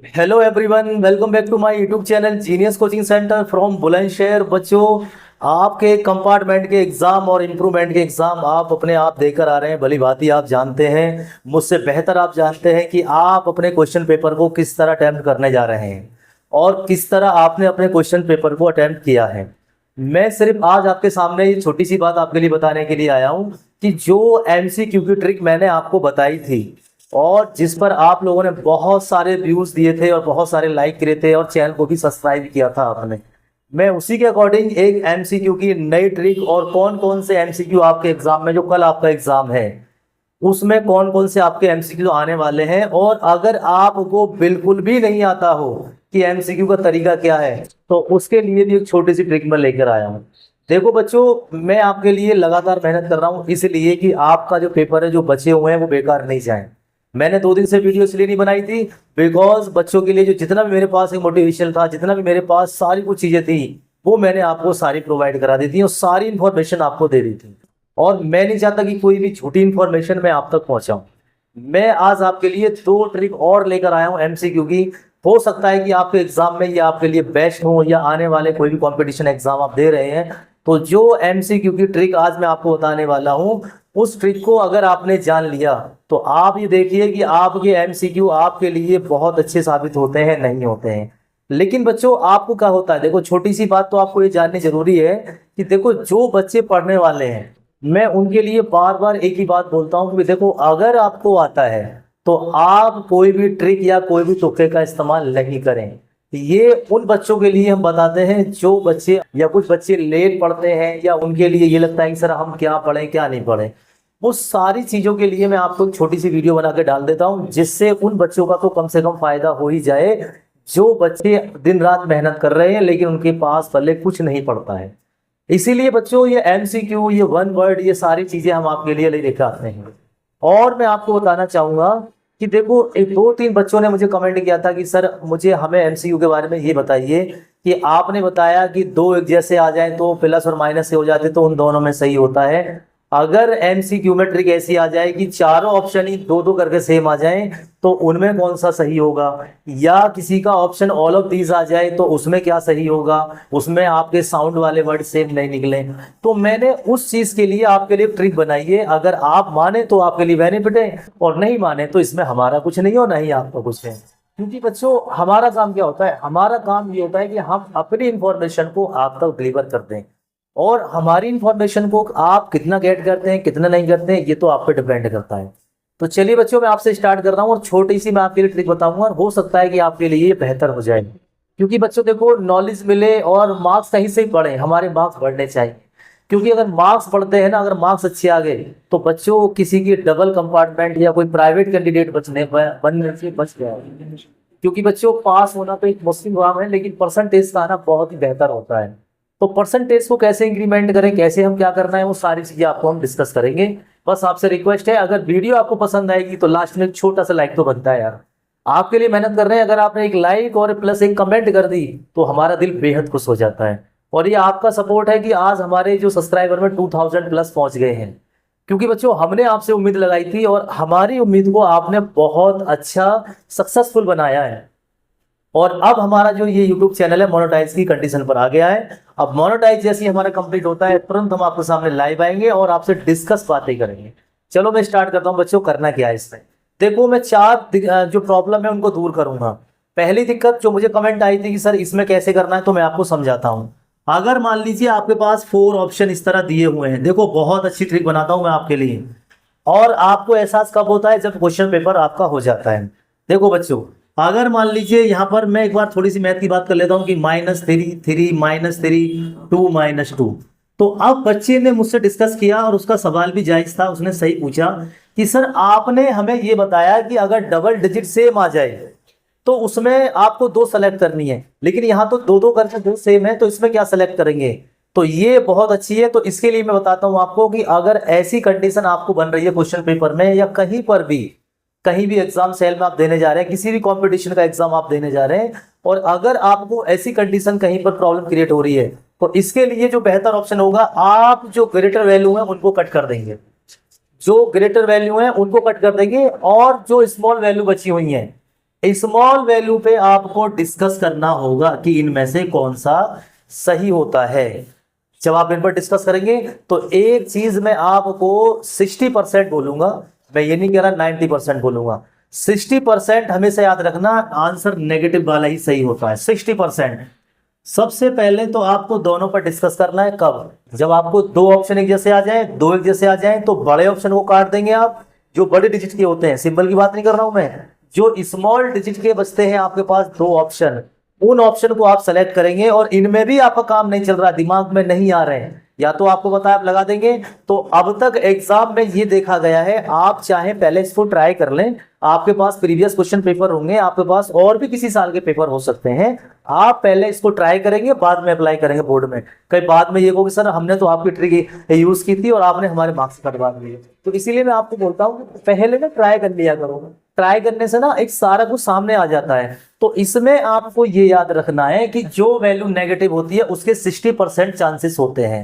Hello everyone, welcome back to my YouTube channel genius coaching centre from Bulandshahr. बच्चों, आपके compartment के exam और improvement के एग्जाम आप अपने आप देकर आ रहे हैं। भली भांति आप जानते हैं, मुझसे बेहतर आप जानते हैं कि आप अपने क्वेश्चन पेपर को किस तरह अटेम्प्ट करने जा रहे हैं और किस तरह आपने अपने क्वेश्चन पेपर को अटेम्प्ट किया है। मैं सिर्फ आज आपके सामने ये छोटी सी बात आपके लिए बताने के लिए आया हूँ कि जो एमसीक्यू की ट्रिक मैंने आपको बताई थी और जिस पर आप लोगों ने बहुत सारे व्यूज दिए थे और बहुत सारे लाइक करे थे और चैनल को भी सब्सक्राइब किया था आपने, मैं उसी के अकॉर्डिंग एक एमसीक्यू की नई ट्रिक और कौन कौन से एमसीक्यू आपके एग्जाम में, जो कल आपका एग्जाम है उसमें कौन कौन से आपके एमसीक्यू आने वाले हैं, और अगर आपको बिल्कुल भी नहीं आता हो कि एमसीक्यू का तरीका क्या है तो उसके लिए भी एक छोटी सी ट्रिक मैं लेकर आया हूँ। देखो बच्चों, मैं आपके लिए लगातार मेहनत कर रहा हूँ इसलिए कि आपका जो पेपर है, जो बचे हुए हैं, वो बेकार नहीं जाए। मैंने 2 दिन से वीडियो इसलिए नहीं बनाई थी बिकॉज बच्चों के लिए जो जितना भी मेरे पास एक मोटिवेशन था, जितना भी मेरे पास सारी कुछ चीजें थी, वो मैंने आपको सारी प्रोवाइड करा दी थी और सारी इन्फॉर्मेशन आपको दे दी थी। और मैं नहीं चाहता कि कोई भी झूठी इन्फॉर्मेशन मैं आप तक पहुंचाऊं। मैं आज आपके लिए 2 ट्रिक और लेकर आया हूं एमसीक्यू की। हो सकता है कि आपके एग्जाम में ये आपके लिए बेस्ट हो, या आने वाले कोई भी कंपटीशन एग्जाम आप दे रहे हैं तो जो एमसीक्यू की ट्रिक आज मैं आपको बताने वाला हूं, उस ट्रिक को अगर आपने जान लिया तो आप ये देखिए कि आपके एमसीक्यू आपके लिए बहुत अच्छे साबित होते हैं, नहीं होते हैं। लेकिन बच्चों, आपको क्या होता है, देखो छोटी सी बात तो आपको ये जाननी जरूरी है कि देखो जो बच्चे पढ़ने वाले हैं, मैं उनके लिए बार बार एक ही बात बोलता हूँ कि देखो अगर आपको आता है तो आप कोई भी ट्रिक या कोई भी तुक्के का इस्तेमाल नहीं करें। ये उन बच्चों के लिए हम बताते हैं जो बच्चे, या कुछ बच्चे लेट पढ़ते हैं, या उनके लिए ये लगता है कि सर हम क्या पढ़ें क्या नहीं पढ़ें। वो सारी चीजों के लिए मैं आपको एक छोटी सी वीडियो बना के डाल देता हूँ जिससे उन बच्चों का तो कम से कम फायदा हो ही जाए जो बच्चे दिन रात मेहनत कर रहे हैं लेकिन उनके पास पहले कुछ नहीं पड़ता है। इसीलिए बच्चों, ये एमसीक्यू, ये वन वर्ड, ये सारी चीजें हम आपके लिए लेकर आते हैं। और मैं आपको बताना चाहूंगा कि देखो, एक 2-3 बच्चों ने मुझे कमेंट किया था कि सर मुझे हमें एमसीक्यू के बारे में ये बताइए कि आपने बताया कि दो एक जैसे आ जाए तो प्लस और माइनस से हो जाते तो उन दोनों में सही होता है। अगर एमसीक्यू में ट्रिक ऐसी आ जाए कि चारों ऑप्शन ही दो दो करके सेम आ जाए तो उनमें कौन सा सही होगा, या किसी का ऑप्शन ऑल ऑफ दीज आ जाए तो उसमें क्या सही होगा, उसमें आपके साउंड वाले वर्ड सेम नहीं निकले, तो मैंने उस चीज के लिए आपके लिए ट्रिक बनाई है। अगर आप माने तो आपके लिए बेनिफिट है, और नहीं माने तो इसमें हमारा कुछ नहीं हो, नहीं आपका कुछ है। क्योंकि बच्चों, हमारा काम क्या होता है, हमारा काम ये होता है कि हम अपनी इंफॉर्मेशन को आप तक डिलीवर कर दें, और हमारी इंफॉर्मेशन को आप कितना गेट करते हैं कितना नहीं करते हैं ये तो आप पे डिपेंड करता है। तो चलिए बच्चों, मैं आपसे स्टार्ट कर रहा हूँ और छोटी सी मैं आपके लिए ट्रिक बताऊंगा और हो सकता है कि आपके लिए ये बेहतर हो जाए। क्योंकि बच्चों देखो, नॉलेज मिले और मार्क्स कहीं से ही बढ़े, हमारे मार्क्स बढ़ने चाहिए। क्योंकि अगर मार्क्स बढ़ते हैं ना, अगर मार्क्स अच्छे आ गए तो बच्चों किसी की डबल कंपार्टमेंट या कोई प्राइवेट कैंडिडेट बनने से बच गया। क्योंकि बच्चों, पास होना तो एक मुश्किल काम है लेकिन परसेंटेज का आना बहुत ही बेहतर होता है। तो परसेंटेज को कैसे इंक्रीमेंट करें, कैसे हम क्या करना है, वो सारी चीजें आपको हम डिस्कस करेंगे। बस आपसे रिक्वेस्ट है, अगर वीडियो आपको पसंद आएगी तो लास्ट में एक छोटा सा लाइक तो बनता है यार। आपके लिए मेहनत कर रहे हैं, अगर आपने एक लाइक और प्लस एक कमेंट कर दी तो हमारा दिल बेहद खुश हो जाता है। और ये आपका सपोर्ट है कि आज हमारे जो सब्सक्राइबर में 2000 प्लस पहुंच गए हैं। क्योंकि बच्चों, हमने आपसे उम्मीद लगाई थी और हमारी उम्मीद को आपने बहुत अच्छा सक्सेसफुल बनाया है। और अब हमारा जो ये YouTube चैनल है मोनेटाइज की कंडीशन पर आ गया है। अब मोनेटाइज जैसे ही हमारा कंप्लीट होता है तुरंत हम आपके सामने लाइव आएंगे और आपसे डिस्कस बातें करेंगे। चलो मैं स्टार्ट करता हूँ बच्चों, करना क्या है इसमें। देखो, मैं 4 जो प्रॉब्लम है उनको दूर करूंगा। पहली दिक्कत जो मुझे कमेंट आई थी कि सर इसमें कैसे करना है, तो मैं आपको समझाता हूँ। अगर मान लीजिए आपके पास 4 ऑप्शन इस तरह दिए हुए हैं, देखो बहुत अच्छी ट्रिक बनाता हूँ मैं आपके लिए। और आपको एहसास कब होता है, जब क्वेश्चन पेपर आपका हो जाता है। देखो बच्चों, अगर मान लीजिए यहाँ पर मैं एक बार थोड़ी सी मैथ की बात कर लेता हूँ कि -3 -3 2 -2। तो अब बच्चे ने मुझसे डिस्कस किया और उसका सवाल भी जायज था, उसने सही पूछा कि सर आपने हमें ये बताया कि अगर डबल डिजिट सेम आ जाए तो उसमें आपको 2 सेलेक्ट करनी है, लेकिन यहाँ तो दो दो करके 2 सेम है, तो इसमें क्या सेलेक्ट करेंगे। तो ये बहुत अच्छी है। तो इसके लिए मैं बताता हूँ आपको कि अगर ऐसी कंडीशन आपको बन रही है क्वेश्चन पेपर में या कहीं पर भी, कहीं भी एग्जाम सेल में आप देने जा रहे हैं, किसी भी कंपटीशन का एग्जाम आप देने जा रहे हैं, और अगर आपको ऐसी कंडीशन कहीं पर प्रॉब्लम क्रिएट हो रही है तो इसके लिए जो बेहतर ऑप्शन होगा, आप जो ग्रेटर वैल्यू है उनको कट कर देंगे, जो ग्रेटर वैल्यू है उनको कट कर देंगे, और जो स्मॉल वैल्यू बची हुई है स्मॉल वैल्यू पे आपको डिस्कस करना होगा कि इनमें से कौन सा सही होता है। जब आप इन पर डिस्कस करेंगे तो एक चीज मैं आपको 60% बोलूंगा, मैं ये नहीं कह रहा 90% बोलूंगा। 60% हमेशा याद रखना, आंसर नेगेटिव वाला ही सही होता है। 60%। सबसे पहले तो आपको दोनों पर डिस्कस करना है। कब? जब आपको दो ऑप्शन एक जैसे आ जाए, दो एक जैसे आ जाए, तो बड़े ऑप्शन को काट देंगे आप, जो बड़े डिजिट के होते हैं। सिंबल की बात नहीं कर रहा हूं मैं, जो स्मॉल डिजिट के बचते हैं आपके पास दो ऑप्शन, उन ऑप्शन को आप सेलेक्ट करेंगे। और इनमें भी आपका काम नहीं चल रहा, दिमाग में नहीं आ रहे हैं, या तो आपको पता है आप लगा देंगे। तो अब तक एग्जाम में ये देखा गया है, आप चाहे पहले इसको ट्राई कर लें, आपके पास प्रीवियस क्वेश्चन पेपर होंगे, आपके पास और भी किसी साल के पेपर हो सकते हैं, आप पहले इसको ट्राई करेंगे, बाद में अप्लाई करेंगे बोर्ड में। कई बाद में ये कहोगे सर हमने तो आपकी ट्रिक यूज की थी और आपने हमारे मार्क्स कटवा दिए। तो इसीलिए मैं आपको बोलता हूँ पहले ना ट्राई कर लिया करो। ट्राई करने से ना एक सारा कुछ सामने आ जाता है। तो इसमें आपको ये याद रखना है कि जो वैल्यू नेगेटिव होती है उसके 60% चांसेस होते हैं।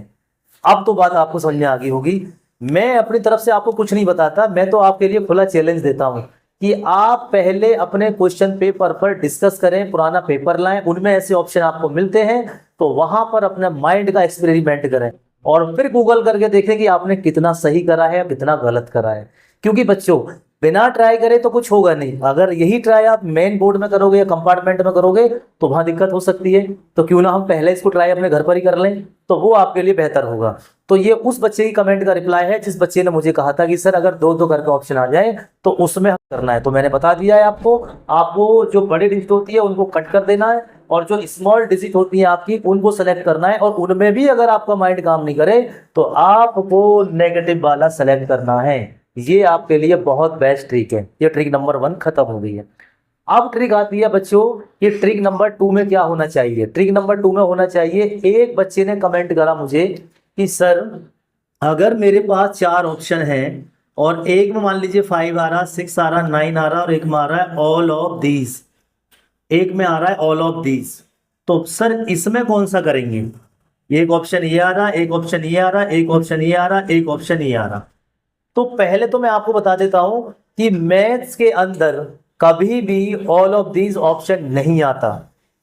अब तो बात आपको समझ में आ गई होगी। मैं अपनी तरफ से आपको कुछ नहीं बताता, मैं तो आपके लिए खुला चैलेंज देता हूं कि आप पहले अपने क्वेश्चन पेपर पर डिस्कस करें, पुराना पेपर लाएं, उनमें ऐसे ऑप्शन आपको मिलते हैं तो वहां पर अपने माइंड का एक्सपेरिमेंट करें और फिर गूगल करके देखें कि आपने कितना सही करा है या कितना गलत करा है। क्योंकि बच्चों बिना ट्राई करे तो कुछ होगा नहीं। अगर यही ट्राई आप मेन बोर्ड में करोगे या कंपार्टमेंट में करोगे तो वहां दिक्कत हो सकती है। तो क्यों ना हम पहले इसको ट्राई अपने घर पर ही कर लें, तो वो आपके लिए बेहतर होगा। तो ये उस बच्चे की कमेंट का रिप्लाई है जिस बच्चे ने मुझे कहा था कि सर अगर दो दो करके ऑप्शन आ जाए तो उसमें हम करना है। तो मैंने बता दिया है आपको, आपको जो बड़ी डिजिट होती है उनको कट कर देना है और जो स्मॉल डिजिट होती है आपकी उनको सेलेक्ट करना है। और उनमें भी अगर आपका माइंड काम नहीं करे तो आपको नेगेटिव वाला सेलेक्ट करना है। ये आपके लिए बहुत बेस्ट ट्रिक है। ये ट्रिक नंबर 1 खत्म हो गई है। अब ट्रिक आती है बच्चों, ये ट्रिक नंबर 2 में क्या होना चाहिए। ट्रिक नंबर 2 में होना चाहिए, एक बच्चे ने कमेंट करा मुझे कि सर अगर मेरे पास 4 ऑप्शन हैं और एक में मान लीजिए 5 आ रहा, 6 आ रहा, 9 आ रहा और एक में आ रहा है ऑल ऑफ दीज, एक में आ रहा है ऑल ऑफ दीज, तो सर इसमें कौन सा करेंगे। एक ऑप्शन ये आ रहा, एक ऑप्शन ये आ रहा, एक ऑप्शन ये आ रहा, एक ऑप्शन ये आ रहा। तो पहले तो मैं आपको बता देता हूं कि मैथ्स के अंदर कभी भी ऑल ऑफ दीज ऑप्शन नहीं आता।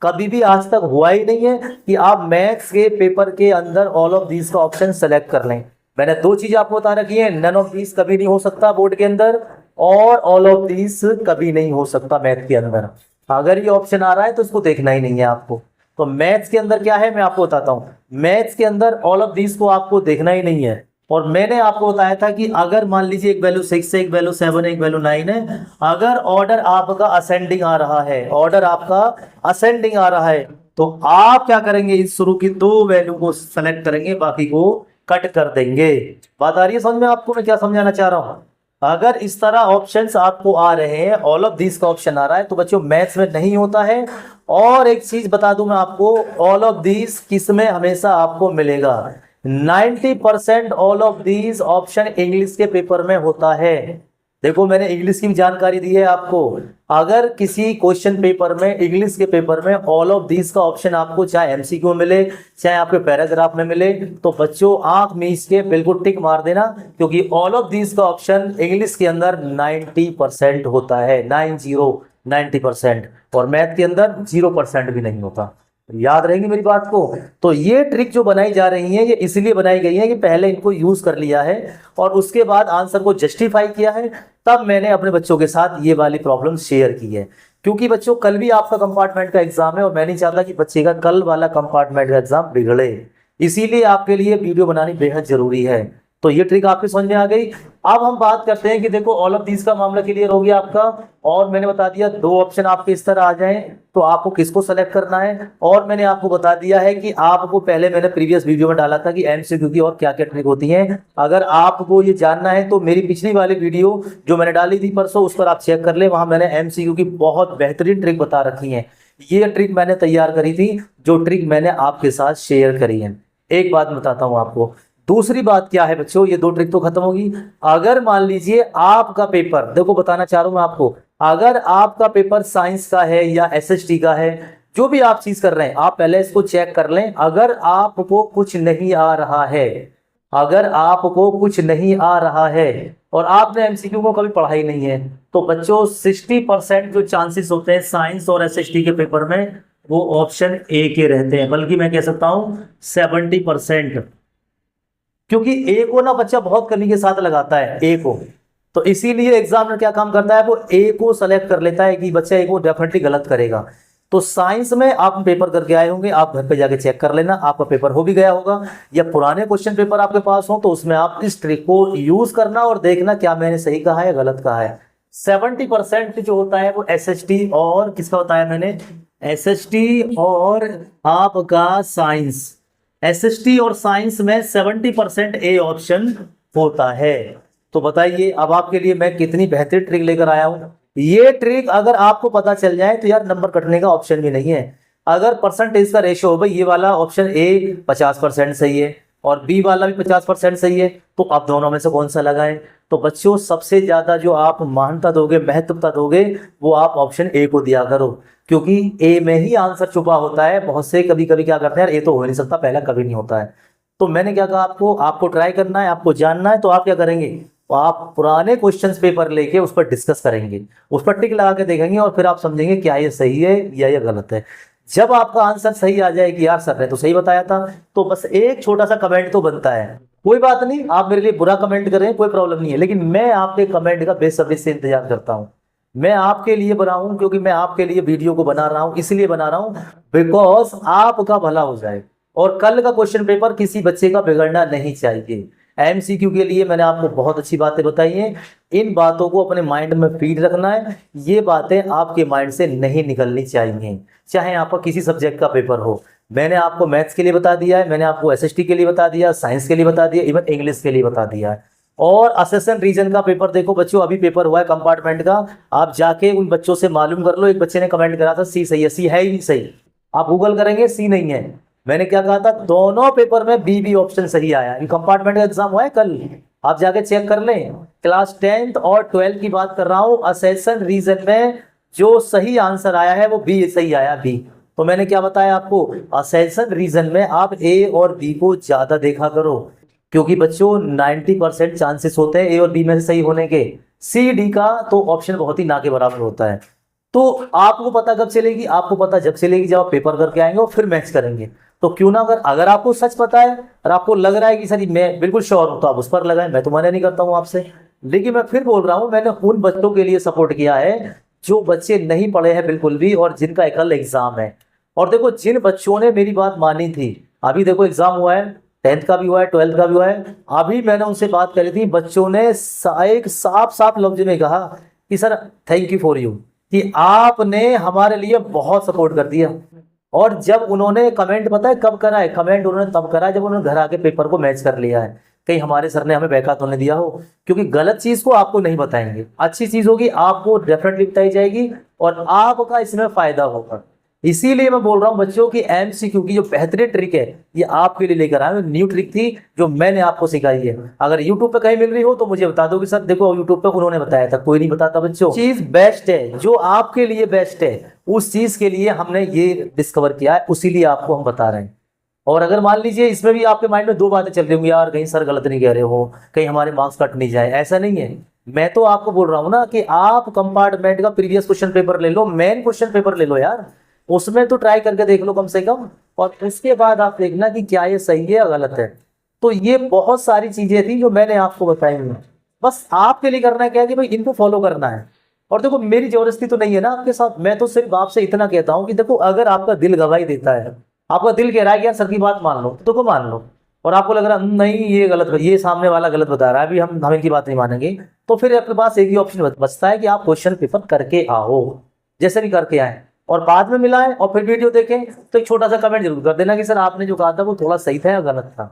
कभी भी आज तक हुआ ही नहीं है कि आप मैथ्स के पेपर के अंदर ऑल ऑफ दीज का ऑप्शन सेलेक्ट कर लें। मैंने 2 चीज आपको बता रखी है, नन ऑफ दीज कभी नहीं हो सकता बोर्ड के अंदर, और ऑल ऑफ दीज कभी नहीं हो सकता मैथ के अंदर। अगर ये ऑप्शन आ रहा है तो इसको देखना ही नहीं है आपको। तो मैथ्स के अंदर क्या है मैं आपको बताता हूं, मैथ्स के अंदर ऑल ऑफ दीज को आपको देखना ही नहीं है। और मैंने आपको बताया था कि अगर मान लीजिए एक वैल्यू 6 है, एक वैल्यू 7 है, एक वैल्यू 9 है, अगर ऑर्डर आपका असेंडिंग आ रहा है, ऑर्डर आपका असेंडिंग आ रहा है, तो आप क्या करेंगे, इस शुरू की 2 वैल्यू को सेलेक्ट करेंगे, बाकी को कट कर देंगे। बात आ रही है समझ में आपको मैं क्या समझाना चाह रहा हूं। अगर इस तरह ऑप्शंस आपको आ रहे हैं, ऑल ऑफ दिस का ऑप्शन आ रहा है, तो बच्चों मैथ्स में नहीं होता है। और एक चीज बता दूं मैं आपको, ऑल ऑफ दिस किस में हमेशा आपको मिलेगा, 90% all of these option English के पेपर में होता है। देखो मैंने इंग्लिश की भी जानकारी दी है आपको। अगर किसी क्वेश्चन पेपर में, इंग्लिश के पेपर में ऑल ऑफ दीज का ऑप्शन आपको चाहे एमसीक्यू मिले चाहे आपके पैराग्राफ में मिले, तो बच्चों आंख मीच के बिल्कुल टिक मार देना, क्योंकि ऑल ऑफ दीज का ऑप्शन इंग्लिश के अंदर 90% होता है, 90%। और मैथ के अंदर 0% भी नहीं होता। याद रहेंगी मेरी बात को। तो ये ट्रिक जो बनाई जा रही है ये इसलिए बनाई गई है कि पहले इनको यूज कर लिया है और उसके बाद आंसर को जस्टिफाई किया है, तब मैंने अपने बच्चों के साथ ये वाली प्रॉब्लम शेयर की है। क्योंकि बच्चों कल भी आपका कंपार्टमेंट का एग्जाम है और मैं नहीं चाहता कि बच्चे का कल वाला कंपार्टमेंट का एग्जाम बिगड़े, इसीलिए आपके लिए वीडियो बनानी बेहद जरूरी है। तो ये ट्रिक आपकी समझ में आ गई। अब हम बात करते हैं कि देखो ऑल ऑफ दीज का मामला क्लियर हो गया आपका, और मैंने बता दिया 2 ऑप्शन आपके इस तरह आ जाएं तो आपको किसको सेलेक्ट करना है। और मैंने आपको बता दिया है कि आपको पहले मैंने प्रीवियस वीडियो में डाला था कि एमसीक्यू की और क्या क्या ट्रिक होती हैं। अगर आपको ये जानना है तो मेरी पिछली वाली वीडियो जो मैंने डाली थी परसों, उस पर आप चेक कर ले, वहां मैंने एमसीक्यू की बहुत बेहतरीन ट्रिक बता रखी है। ये ट्रिक मैंने तैयार करी थी, जो ट्रिक मैंने आपके साथ शेयर करी है। एक बात बताता हूं आपको, दूसरी बात क्या है बच्चों, ये 2 ट्रिक तो खत्म होगी। अगर मान लीजिए आपका पेपर, देखो बताना चाह रहा हूं मैं आपको, अगर आपका पेपर साइंस का है या एसएसटी का है, जो भी आप चीज कर रहे हैं, आप पहले इसको चेक कर लें। अगर आपको कुछ नहीं आ रहा है, अगर आपको कुछ नहीं आ रहा है और आपने एमसीक्यू को कभी पढ़ा ही नहीं है, तो बच्चों 60% जो चांसेस होते हैं साइंस और एसएसटी के पेपर में, वो ऑप्शन ए के रहते हैं, बल्कि मैं कह सकता हूं 70%। क्योंकि ए को ना बच्चा बहुत कमी के साथ लगाता है ए को, तो इसीलिए एग्जामिनर क्या काम करता है, वो ए को सेलेक्ट कर लेता है कि बच्चा ए को डेफिनेटली गलत करेगा। तो साइंस में आप पेपर करके आए होंगे, आप घर पे जाके चेक कर लेना, आपका पेपर हो भी गया होगा, या पुराने क्वेश्चन पेपर आपके पास हो तो उसमें आप इस ट्रिक को यूज करना और देखना क्या मैंने सही कहा है या गलत कहा है। 70% जो होता है वो एसएसटी और किसका होता है, मैंने एसएसटी और आपका साइंस, एसएसटी और साइंस में 70% ए ऑप्शन होता है। तो बताइए अब आपके लिए मैं कितनी बेहतरीन ट्रिक लेकर आया हूं। ये ट्रिक अगर आपको पता चल जाए तो यार नंबर कटने का ऑप्शन भी नहीं है। अगर परसेंटेज का रेशियो हो भाई, ये वाला ऑप्शन ए 50% सही है और बी वाला भी 50% सही है, तो आप दोनों में से कौन सा लगाएं। तो बच्चों सबसे ज्यादा जो आप मान्यता दोगे, महत्वता दोगे, वो आप ऑप्शन ए को दिया करो, क्योंकि ए में ही आंसर छुपा होता है। बहुत से कभी कभी क्या करते हैं, यार ए तो हो नहीं सकता, पहला कभी नहीं होता है। तो मैंने क्या कहा आपको ट्राई करना है, आपको जानना है, तो आप क्या करेंगे, तो आप पुराने क्वेश्चंस पेपर लेके उस पर डिस्कस करेंगे, उस पर टिक लगा के देखेंगे और फिर आप समझेंगे क्या ये सही है या ये गलत है। जब आपका आंसर सही आ जाए कि यार सर ने तो सही बताया था, तो बस एक छोटा सा कमेंट तो बनता है। कोई बात नहीं, आप मेरे लिए बुरा कमेंट करें, कोई प्रॉब्लम नहीं है, लेकिन मैं आपके कमेंट का बेसब्री से इंतजार करता हूं। मैं आपके लिए बना हूं, क्योंकि मैं आपके लिए वीडियो को बना रहा हूं, इसलिए बना रहा हूं बिकॉज आपका भला हो जाए और कल का क्वेश्चन पेपर किसी बच्चे का बिगड़ना नहीं चाहिए। एमसीक्यू के लिए मैंने आपको बहुत अच्छी बातें बताई हैं, इन बातों को अपने माइंड में फीड रखना है। ये बातें आपके माइंड से नहीं निकलनी चाहिए, चाहे आपका किसी सब्जेक्ट का पेपर हो। मैंने आपको मैथ्स के लिए बता दिया है, मैंने आपको एसएसटी के लिए बता दिया, साइंस के लिए बता दिया, इवन इंग्लिश के लिए बता दिया है। और असेसन रीजन का पेपर देखो बच्चों, अभी पेपर हुआ है कंपार्टमेंट का, आप जाके उन बच्चों से मालूम कर लो। एक बच्चे ने कमेंट करा था सी सही है, सी है ही नहीं सही, आप गूगल करेंगे सी नहीं है। मैंने क्या कहा था, दोनों पेपर में बी ऑप्शन सही आया। इन कंपार्टमेंट का एग्जाम हुआ है कल, आप जाके चेक कर लें। क्लास 10th और 12th की बात कर रहा हूं, असेसन रीजन में जो सही आंसर आया है वो बी सही आया, बी। तो मैंने क्या बताया आपको, असेसन रीजन में आप ए और बी को ज्यादा देखा करो, क्योंकि बच्चों 90% चांसेस होते हैं ए और बी में से सही होने के। सी डी का तो ऑप्शन बहुत ही ना के बराबर होता है। तो आपको पता कब चलेगी, आपको पता जब चलेगी जब आप पेपर करके आएंगे और फिर मैच करेंगे। तो क्यों ना, अगर आपको सच पता है और आपको लग रहा है कि सर मैं बिल्कुल श्योर हूं, तो आप उस पर लगाएं, मैं तो मना नहीं करता हूं आपसे। लेकिन मैं फिर बोल रहा हूं, मैंने उन बच्चों के लिए सपोर्ट किया है जो बच्चे नहीं पढ़े हैं बिल्कुल भी और जिनका कल एग्जाम है। और देखो जिन बच्चों ने मेरी बात मानी थी, अभी देखो एग्जाम हुआ है, 10th का भी हुआ है, 12th का भी हुआ है, अभी मैंने उनसे बात करी थी, बच्चों ने एक साफ साफ लफ्ज में कहा कि sir thank you for you, कि आपने हमारे लिए बहुत सपोर्ट कर दिया। और जब उन्होंने कमेंट, पता है कब करा है कमेंट, उन्होंने तब करा है जब उन्होंने घर आके पेपर को मैच कर लिया है, कहीं हमारे सर ने हमें बहका तो नहीं दिया हो। क्योंकि गलत चीज को आपको नहीं बताएंगे, अच्छी चीज होगी आपको डेफिनेटली बताई जाएगी और आपका इसमें फायदा होगा। इसीलिए मैं बोल रहा हूं बच्चों की एमसीक्यू की जो बेहतरीन ट्रिक है ये आपके लिए लेकर आया हूं। न्यू ट्रिक थी जो मैंने आपको सिखाई है। अगर यूट्यूब पे कहीं मिल रही हो तो मुझे बता दो कि सर देखो यूट्यूब पे उन्होंने बताया था, कोई नहीं बताता बच्चों। चीज बेस्ट है, जो आपके लिए बेस्ट है उस चीज के लिए हमने ये डिस्कवर किया है, उसीलिए आपको हम बता रहे हैं। और अगर मान लीजिए इसमें भी आपके माइंड में दो बातें चल रही होंगी, यार कहीं सर गलत नहीं कह रहे हो, कहीं हमारे मार्क्स कट नहीं जाए, ऐसा नहीं है। मैं तो आपको बोल रहा हूं ना कि आप कंपार्टमेंट का प्रीवियस क्वेश्चन पेपर ले लो, मेन क्वेश्चन पेपर ले लो यार, उसमें तो ट्राई करके देख लो कम से कम, और उसके बाद आप देखना कि क्या ये सही है या गलत है। तो ये बहुत सारी चीजें थी जो मैंने आपको बताई हुई, बस आपके लिए करना है क्या कि भाई इनको फॉलो करना है। और देखो मेरी जबरदस्ती तो नहीं है ना आपके साथ, मैं तो सिर्फ आपसे इतना कहता हूं कि देखो अगर आपका दिल गवाही देता है, आपका दिल कह रहा है कि यार सर की बात मान लो तो मान लो, और आपको लग रहा है नहीं ये गलत, ये सामने वाला गलत बता रहा है, अभी हम इनकी बात नहीं मानेंगे, तो फिर आपके पास एक ही ऑप्शन बचता है कि आप क्वेश्चन पेपर करके आओ, जैसे भी करके आए, और बाद में मिलाएं और फिर वीडियो देखें तो एक छोटा सा कमेंट जरूर कर देना कि सर आपने जो कहा था वो थोड़ा सही था या गलत था।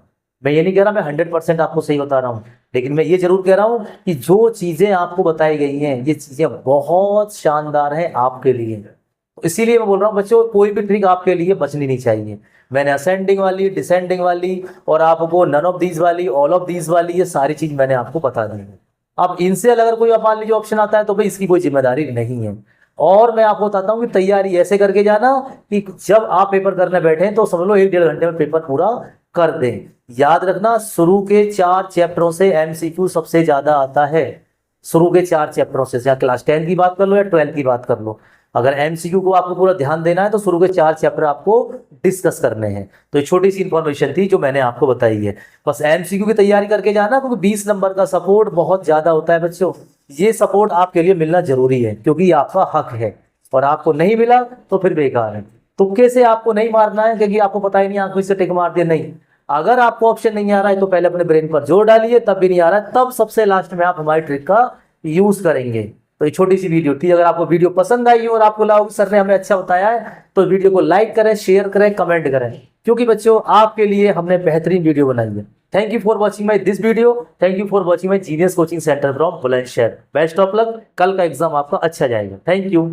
मैं ये नहीं कह रहा मैं 100% आपको सही बता रहा हूँ, लेकिन मैं ये जरूर कह रहा हूँ कि जो चीजें आपको बताई गई हैं ये चीजें बहुत शानदार हैं आपके लिए। तो इसीलिए मैं बोल रहा हूँ बच्चों, कोई भी ट्रिक आपके लिए बचनी नहीं चाहिए। मैंने असेंडिंग वाली, डिसेंडिंग वाली और आपको नन ऑफ दीज वाली, ऑल ऑफ दीज वाली, ये सारी चीज मैंने आपको बता दी है। अब इनसे अगर कोई मान लीजिए ऑप्शन आता है तो भाई इसकी कोई जिम्मेदारी नहीं है। और मैं आपको बताता हूँ कि तैयारी ऐसे करके जाना कि जब आप पेपर करने बैठे तो समझ लो 1-1.5 घंटे में पेपर पूरा कर दें। याद रखना, शुरू के 4 चैप्टरों से एमसीक्यू सबसे ज्यादा आता है। शुरू के 4 चैप्टरों से, चाहे क्लास 10 की बात कर लो या 12 की बात कर लो, अगर एमसीक्यू को आपको पूरा ध्यान देना है तो शुरू के 4 चैप्टर आपको डिस्कस करने हैं। तो ये छोटी सी इंफॉर्मेशन थी जो मैंने आपको बताई है। बस एमसीक्यू की तैयारी करके जाना, क्योंकि 20 नंबर का सपोर्ट बहुत ज्यादा होता है बच्चों। ये सपोर्ट आपके लिए मिलना जरूरी है, क्योंकि ये आपका हक है, और आपको नहीं मिला तो फिर बेकार है। तुक्के से आपको नहीं मारना है, क्योंकि आपको पता ही नहीं, आंखों से टिक मार दिया, नहीं। अगर आपको ऑप्शन नहीं आ रहा है तो पहले अपने ब्रेन पर जोर डालिए, तब भी नहीं आ रहा है तब सबसे लास्ट में आप हमारी ट्रिक का यूज करेंगे। तो ये छोटी सी वीडियो थी। अगर आपको वीडियो पसंद आई हो और आपको लगा कि सर ने हमें अच्छा बताया है, तो वीडियो को लाइक करें, शेयर करें, कमेंट करें, क्योंकि बच्चों आपके लिए हमने बेहतरीन वीडियो बनाई है। Thank you for watching my this video. Thank you for watching my genius coaching centre from Bulandshahr. Best of luck, कल का एग्जाम आपका अच्छा जाएगा। Thank you.